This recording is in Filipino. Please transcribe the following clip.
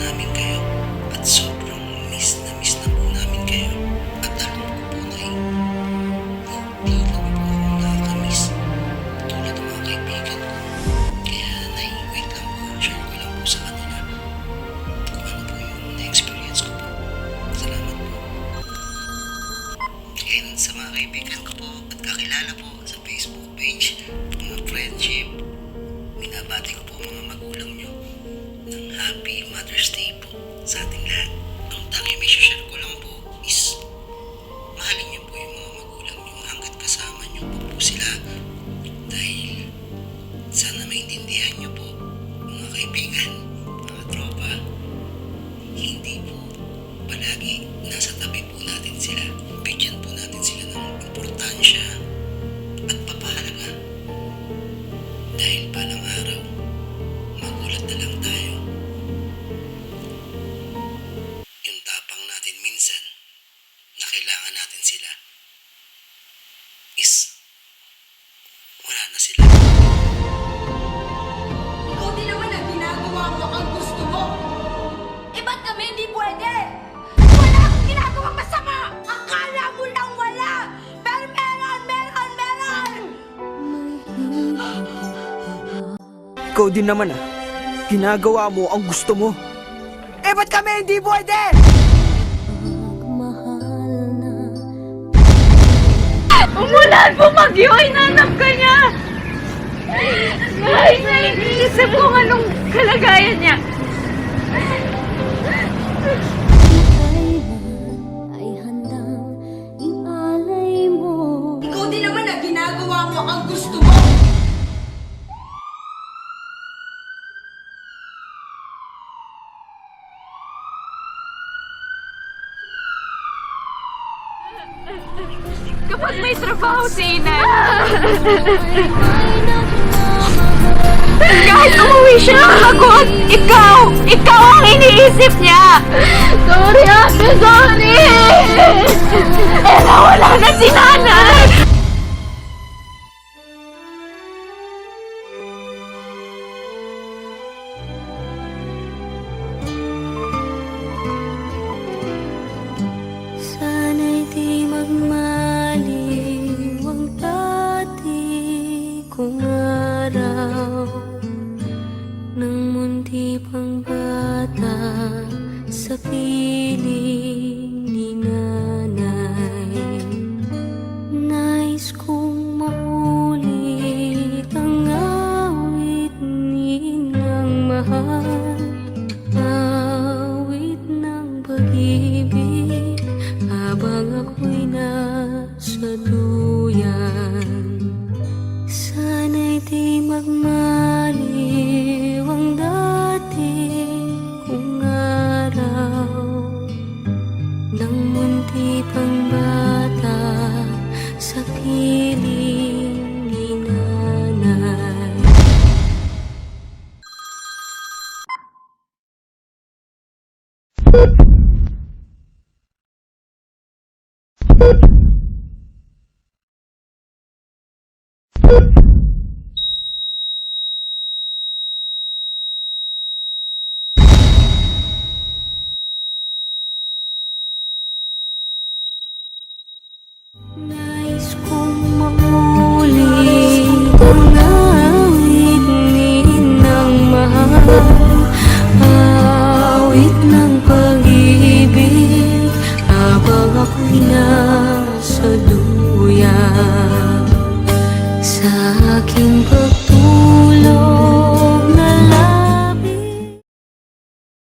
namin kayo at sobrang miss na po namin kayo. At alam ko po na hindi lang po ako nakakamiss tulad ng mga kaibigan ko. Kaya wait lang po, share ko lang po sa kanila kung ano po yung na-experience ko po. Salamat po. And sa mga kaibigan ko po at kakilala po sa Facebook page, mga friendship, binabati ko po mga magulang nyo ng Happy Mother's Day po sa ating lahat. Ang tanging may share ko lang po is mahalin nyo po yung mga magulang nyo hanggat kasama nyo pa po sila, dahil sana maintindihan nyo po mga kaibigan, mga tropa, hindi po palagi nasa tabi po natin sila. Bigyan po natin sila ng importansya at papahalaga, dahil balang araw magulat na lang tayo. Yung tapang natin minsan na kailangan natin sila is wala na sila. Ikaw din naman ang ginagawa mo ang gusto mo. Eh ba't kami hindi pwede? Wala akong ginagawang masama. Akala mo lang wala. Pero meron. Ikaw din naman ginagawa mo ang gusto mo. Eh ba't kami hindi pwede? Umulan, bumagyo, hinanap ka niya! Ay, naiisip ko anong kalagayan niya. Ikaw din naman ang ginagawa mo ang gusto mo. Kapag may trabaho si Inay, kahit umuwi siya ng pagod, ikaw ang iniisip niya. Sorry, ate, sorry. Eh, nawala na si nanay. Sana'y di magmaliw ang dati kong araw nang munti pang bata sa piling ni nanay. Nais kong maulit ang awit ni ng mahal, awit ng pag-ibig habang ako'y nasa duyan. Sana'y di magmaliw ang dati kong araw nang munti pang bata sa piling ni nanay. Nais kong maulit ang awit ni ng mahal, awit ng pag-ibig habang ako'y nasa duyan. Sa aking